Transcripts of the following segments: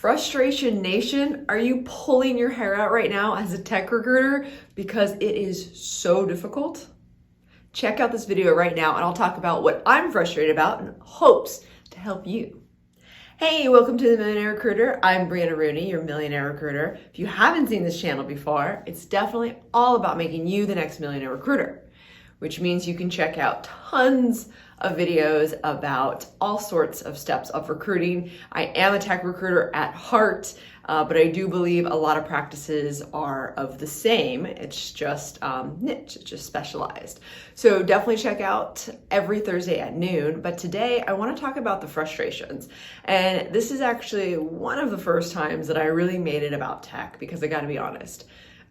Frustration Nation, are you pulling your hair out right now as a tech recruiter because it is so difficult? Check out this video right now and I'll talk about what I'm frustrated about in hopes to help you. Hey, welcome to the Millionaire Recruiter. I'm Brianna Rooney, your Millionaire Recruiter. If you haven't seen this channel before, it's definitely all about making you the next Millionaire Recruiter, which means you can check out tons of videos about all sorts of steps of recruiting. I am a tech recruiter at heart, but I do believe a lot of practices are of the same. It's just niche, it's just specialized. So definitely check out every Thursday at noon. But today I want to talk about the frustrations. And this is actually one of the first times that I really made it about tech, because I got to be honest,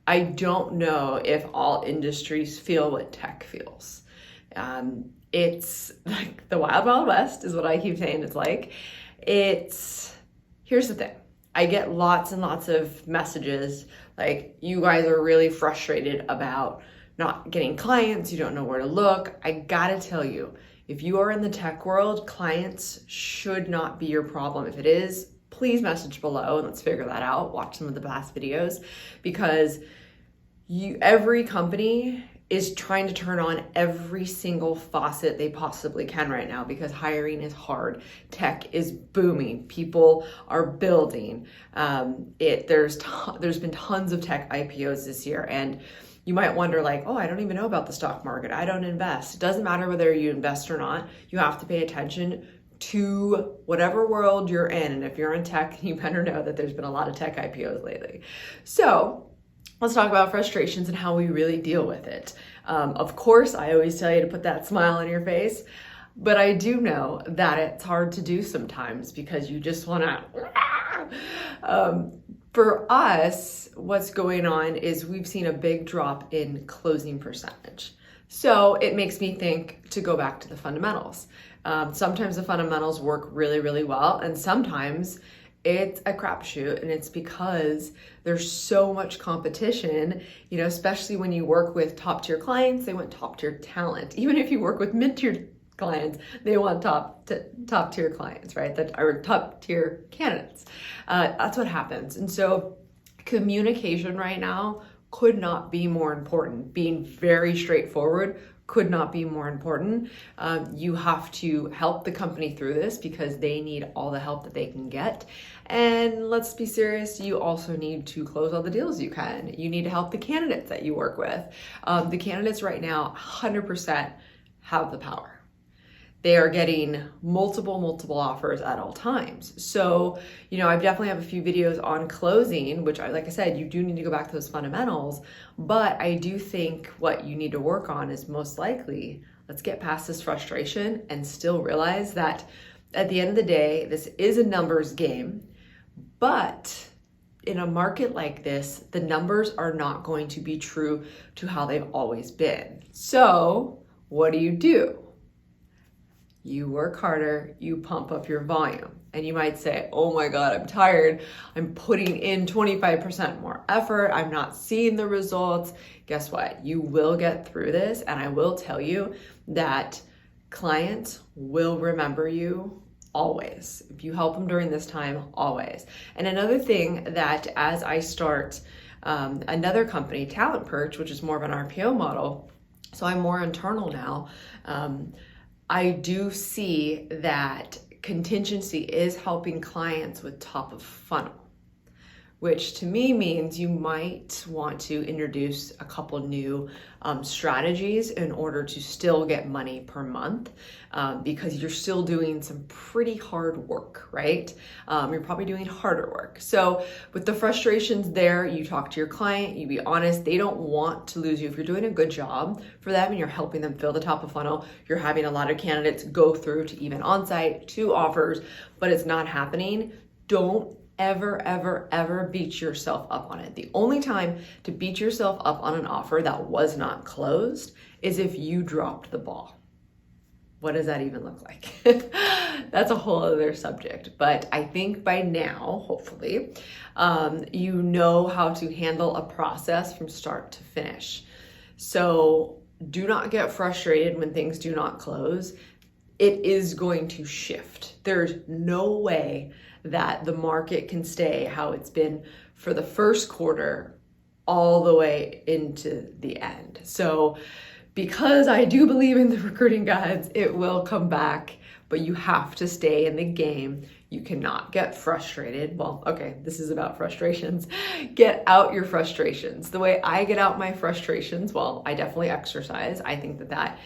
I don't know if all industries feel what tech feels. It's like the Wild Wild West is what I keep saying it's like. Here's the thing. I get lots and lots of messages like, you guys are really frustrated about not getting clients. You don't know where to look. I gotta tell you, if you are in the tech world, clients should not be your problem. If it is, please message below and let's figure that out. Watch some of the past videos, because every company is trying to turn on every single faucet they possibly can right now, because hiring is hard. Tech is booming. People are building. There's been tons of tech IPOs this year, and you might wonder like, oh, I don't even know about the stock market. I don't invest. It doesn't matter whether you invest or not. You have to pay attention to whatever world you're in. And if you're in tech, you better know that there's been a lot of tech IPOs lately. So let's talk about frustrations and how we really deal with it. Of course, I always tell you to put that smile on your face, but I do know that it's hard to do sometimes because you just want to. For us, what's going on is we've seen a big drop in closing percentage. So it makes me think to go back to the fundamentals. Sometimes the fundamentals work really, really well, and sometimes it's a crapshoot, and it's because there's so much competition, especially when you work with top tier clients, they want top tier talent. Even if you work with mid-tier clients, they want top tier clients, right? That are top tier candidates. That's what happens. And so communication right now could not be more important. Being very straightforward could not be more important. You have to help the company through this because they need all the help that they can get. And let's be serious, you also need to close all the deals you can. You need to help the candidates that you work with. The candidates right now 100% have the power. They are getting multiple offers at all times. So, I definitely have a few videos on closing, which like I said, you do need to go back to those fundamentals, but I do think what you need to work on is most likely, let's get past this frustration and still realize that at the end of the day, this is a numbers game, but in a market like this, the numbers are not going to be true to how they've always been. So what do? You work harder, you pump up your volume. And you might say, oh my God, I'm tired. I'm putting in 25% more effort. I'm not seeing the results. Guess what? You will get through this. And I will tell you that clients will remember you always. If you help them during this time, always. And another thing that as I start another company, Talent Perch, which is more of an RPO model, so I'm more internal now, I do see that contingency is helping clients with top of funnel, which to me means you might want to introduce a couple new strategies in order to still get money per month, because you're still doing some pretty hard work, right? You're probably doing harder work. So with the frustrations there, you talk to your client, you be honest, they don't want to lose you. If you're doing a good job for them and you're helping them fill the top of funnel, you're having a lot of candidates go through to even on-site, to offers, but it's not happening. Don't ever beat yourself up on it. The only time to beat yourself up on an offer that was not closed is if you dropped the ball. What does that even look like? That's a whole other subject. But I think by now, hopefully, you know how to handle a process from start to finish. So do not get frustrated when things do not close. It is going to shift. There's no way that the market can stay how it's been for the first quarter all the way into the end. So because I do believe in the recruiting gods, it will come back, but you have to stay in the game. You cannot get frustrated. Well, okay, this is about frustrations. Get out your frustrations. The way I get out my frustrations, well, I definitely exercise. I think that that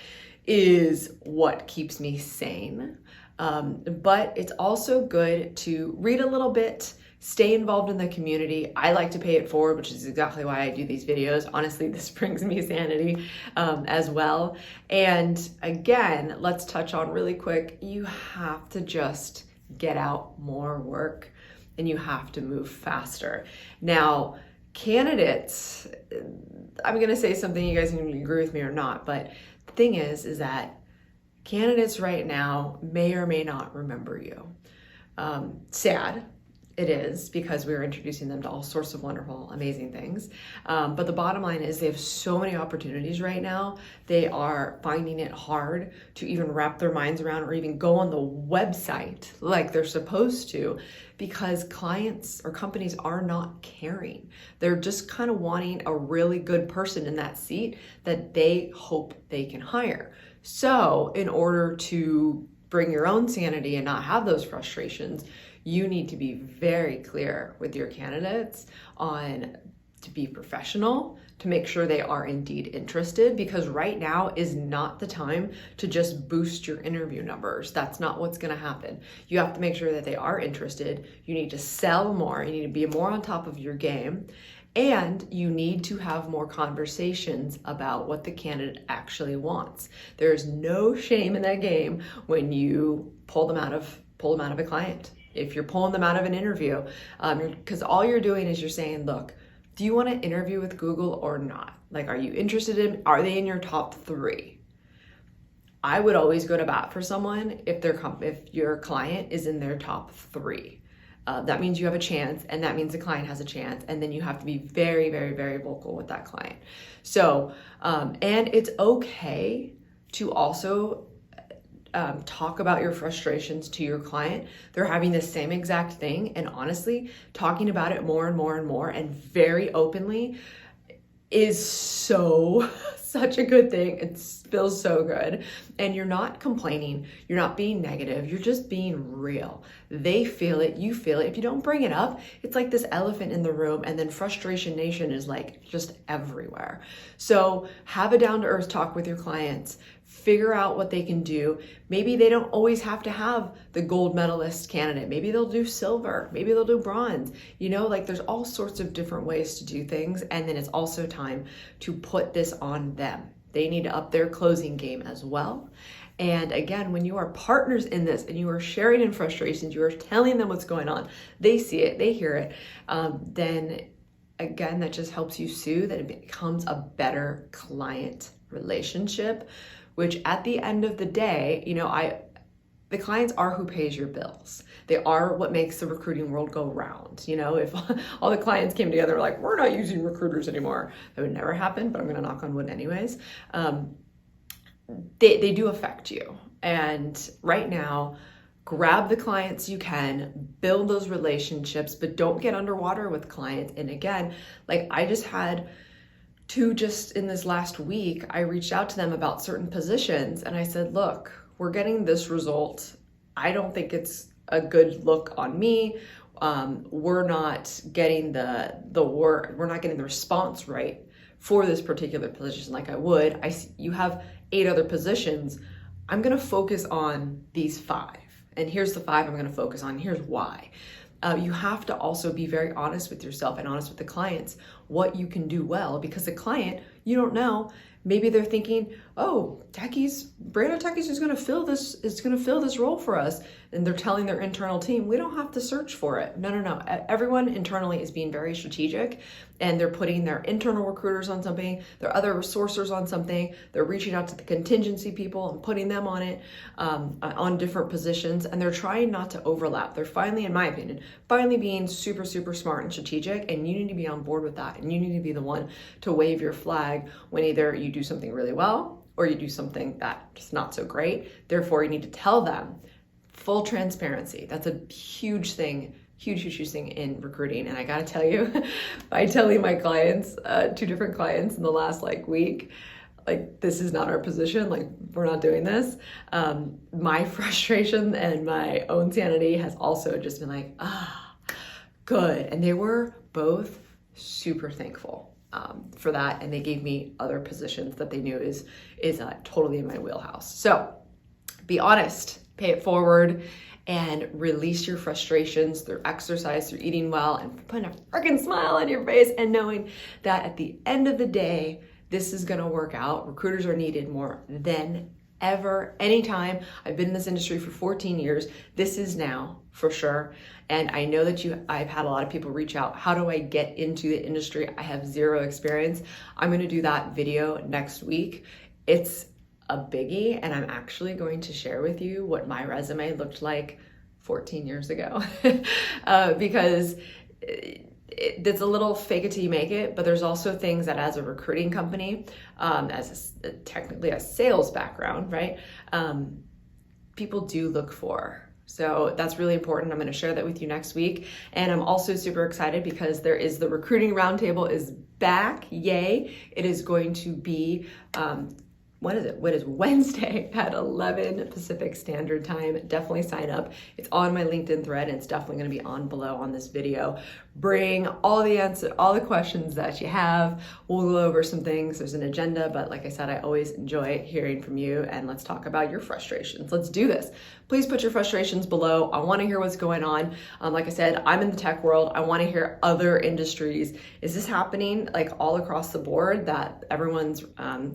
is what keeps me sane. But it's also good to read a little bit, stay involved in the community. I like to pay it forward, which is exactly why I do these videos. Honestly, this brings me sanity as well. And again, let's touch on really quick, you have to just get out more work and you have to move faster. Now, candidates, I'm gonna say something, you guys can agree with me or not, but the thing is that candidates right now may or may not remember you. Sad. It is, because we're introducing them to all sorts of wonderful, amazing things. But the bottom line is they have so many opportunities right now. They are finding it hard to even wrap their minds around or even go on the website like they're supposed to, because clients or companies are not caring. They're just kind of wanting a really good person in that seat that they hope they can hire. So in order to bring your own sanity and not have those frustrations, you need to be very clear with your candidates on to be professional, to make sure they are indeed interested, because right now is not the time to just boost your interview numbers. That's not what's going to happen. You have to make sure that they are interested. You need to sell more. You need to be more on top of your game. And you need to have more conversations about what the candidate actually wants. There's no shame in that game when you pull them out of a client. If you're pulling them out of an interview, because all you're doing is you're saying, look, do you want to interview with Google or not? Like, are you interested in, are they in your top 3? I would always go to bat for someone if your client is in their top 3. That means you have a chance, and that means the client has a chance, and then you have to be very, very, very vocal with that client. So, and it's okay to also talk about your frustrations to your client. They're having the same exact thing, and honestly, talking about it more and more and more and very openly is such a good thing. It feels so good. And you're not complaining, you're not being negative, you're just being real. They feel it, you feel it. If you don't bring it up, it's like this elephant in the room, and then frustration nation is like just everywhere. So have a down-to-earth talk with your clients. Figure out what they can do. Maybe they don't always have to have the gold medalist candidate. Maybe they'll do silver. Maybe they'll do bronze. You know, like there's all sorts of different ways to do things. And then it's also time to put this on them. They need to up their closing game as well. And again, when you are partners in this and you are sharing in frustrations, you are telling them what's going on, they see it, they hear it, then again, that just helps you soothe, and it becomes a better client relationship, which at the end of the day, you know, the clients are who pays your bills. They are what makes the recruiting world go round. You know, if all the clients came together like, we're not using recruiters anymore, that would never happen, but I'm going to knock on wood anyways. They do affect you. And right now, grab the clients you can, build those relationships, but don't get underwater with clients. And again, like I just had just in this last week, I reached out to them about certain positions and I said, look, we're getting this result. I don't think it's a good look on me. We're not getting the work, we're not getting the response right for this particular position like I would. You have 8 other positions. I'm gonna focus on these 5. And here's the 5 I'm gonna focus on, here's why. You have to also be very honest with yourself and honest with the clients, what you can do well, because the client, you don't know, maybe they're thinking, oh, Brando Techies is gonna fill this role for us. And they're telling their internal team, we don't have to search for it. No. Everyone internally is being very strategic, and they're putting their internal recruiters on something, their other sourcers on something, they're reaching out to the contingency people and putting them on it, on different positions, and they're trying not to overlap. They're finally, in my opinion, being super, super smart and strategic, and you need to be on board with that, and you need to be the one to wave your flag when either you do something really well or you do something that's not so great. Therefore, you need to tell them, full transparency. That's a huge thing, huge thing in recruiting. And I gotta tell you, by telling my clients, 2 different clients in the last week, this is not our position, we're not doing this. My frustration and my own sanity has also just been good. And they were both super thankful for that. And they gave me other positions that they knew is totally in my wheelhouse. So be honest, pay it forward, and release your frustrations through exercise, through eating well, and putting a freaking smile on your face and knowing that at the end of the day, this is gonna work out. Recruiters are needed more than ever, anytime. I've been in this industry for 14 years. This is now for sure. And I know that I've had a lot of people reach out. How do I get into the industry? I have 0 experience. I'm gonna do that video next week. It's a biggie, and I'm actually going to share with you what my resume looked like 14 years ago because it's a little fake it till you make it, but there's also things that as a recruiting company, technically a sales background, right? People do look for. So that's really important. I'm going to share that with you next week. And I'm also super excited because the Recruiting Roundtable is back. Yay. It is going to be, what is Wednesday at 11 Pacific Standard Time. Definitely sign up. It's on my LinkedIn thread, and it's definitely going to be on below on this video. Bring all the questions that you have. We'll go over some things. There's an agenda, but like I said, I always enjoy hearing from you, and let's talk about your frustrations. Let's do this. Please put your frustrations below. I want to hear what's going on. Like I said, I'm in the tech world. I want to hear other industries. Is this happening all across the board that everyone's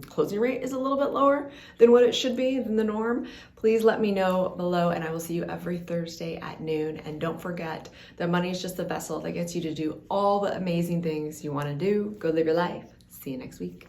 closing rate is a little bit lower than what it should be, than the norm? Please let me know below, and I will see you every Thursday at noon. And don't forget that money is just the vessel that gets you to do all the amazing things you want to do. Go live your life. See you next week.